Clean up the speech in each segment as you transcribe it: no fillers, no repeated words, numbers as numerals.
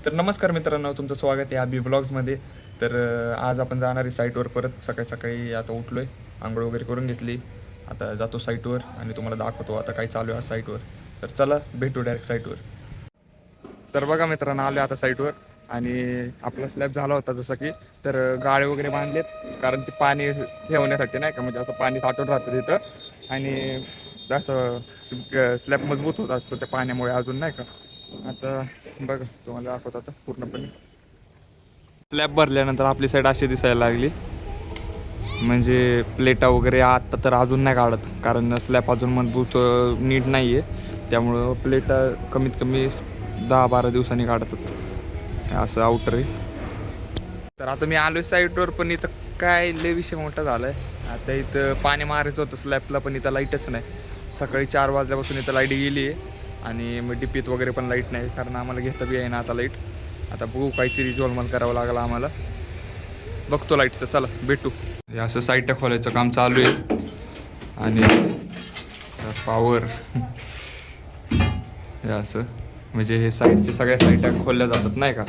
तर नमस्कार मित्रांनो, तुमचं स्वागत आहे आबी ब्लॉग्समध्ये. तर आज आपण जाणार आहे साईटवर परत. सकाळी सकाळी आता उठलो आहे, आंघोळ वगैरे करून घेतली. आता जातो साईटवर आणि तुम्हाला दाखवतो आता काय चालू आहे साईटवर. तर चला भेटू डायरेक्ट साईटवर. तर बघा मित्रांनो, आलो आता साईटवर आणि आपला स्लॅब झाला होता जसं की. तर गाळे वगैरे बांधलेत, कारण ते पाणी ठेवण्यासाठी नाही का, म्हणजे असं पाणी साठून राहतं तिथं. आणि असं स्लॅब मजबूत होत असतो त्या पाण्यामुळे अजून नाही का. आता बघा तुम्हाला दाखवतो आता पूर्णपणे. स्लॅब भरल्यानंतर आपली साईड अशी दिसायला लागली. म्हणजे प्लेटा वगैरे आत्ता तर अजून नाही काढत, कारण स्लॅब अजून मजबूत नीट नाही आहे. त्यामुळं प्लेटा कमीत कमी 10-12 दिवसांनी काढतात, असं आउटर आहे. तर आता मी आलो साईटवर, पण इथं काय लय विषय मोठा झाला आहे. आता इथं पाणी मारायचं होतं स्लॅबला, पण इथं लाईटच नाही. सकाळी 4 वाजल्यापासून इथं लाईट गेली आहे. आणि मग डिपीत वगैरे पण लाईट नाही, कारण आम्हाला घेता बी आहे ना आता लाईट. आता बघू काहीतरी जोलमाल करावं लागला आम्हाला. बघतो लाईटचं, चला भेटू. हे असं साईटं खोलायचं काम चालू आहे. आणि पॉवर हे असं म्हणजे हे साईडचे सगळ्या साईटा खोलल्या जातात नाही का.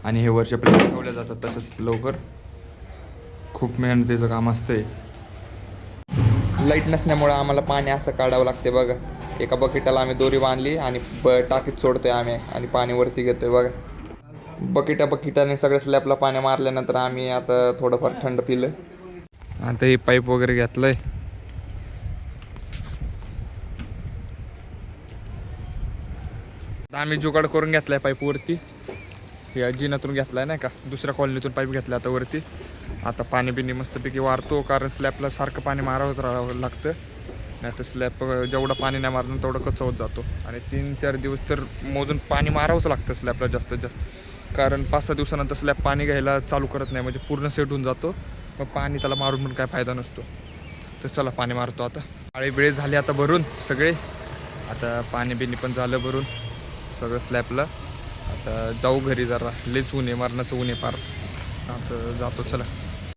आणि हे वरच्या प्लेट ठेवल्या जातात तसंच लवकर. खूप मेहनतीचं काम असतंय. लाईट नसल्यामुळं आम्हाला पाणी असं काढावं लागते बघा. एका बकेटाला आम्ही दोरी बांधली आणि टाकीत सोडतोय आम्ही आणि पाणी वरती घेतोय बघा. बकेटाने सगळ्या स्लॅबला पाणी मारल्यानंतर आम्ही आता थोडंफार थंड पिलं. आता हे पाईप वगैरे घेतलंय. आम्ही जुगाड करून घेतलाय पाईप वरती. हे जिन्यातून घेतलाय नाही का, दुसऱ्या कॉलनीतून पाईप घेतला आता वरती. आता पाणी बिणी मस्तपैकी वारतो, कारण स्लॅबला सारखं पाणी मारावं राहावं लागतं. नाही तर स्लॅब जेवढं पाणी नाही मारलं तेवढं कच्चा होत जातो. आणि 3-4 दिवस तर मोजून पाणी मारावंच लागतं स्लॅबला जास्तीत जास्त, कारण 5-6 दिवसानंतर स्लॅब पाणी घ्यायला चालू करत नाही, म्हणजे पूर्ण सेट होऊन जातो. मग पाणी त्याला मारून पण काय फायदा नसतो. तर चला पाणी मारतो आता. काळे बिळे झाले आता भरून सगळे. आता पाणी बिणी पण झालं भरून सगळं स्लॅबला. आता जाऊ घरी, जरा लयच ऊन आहे, मरणाचं ऊन आहे पार. आता जातो चला.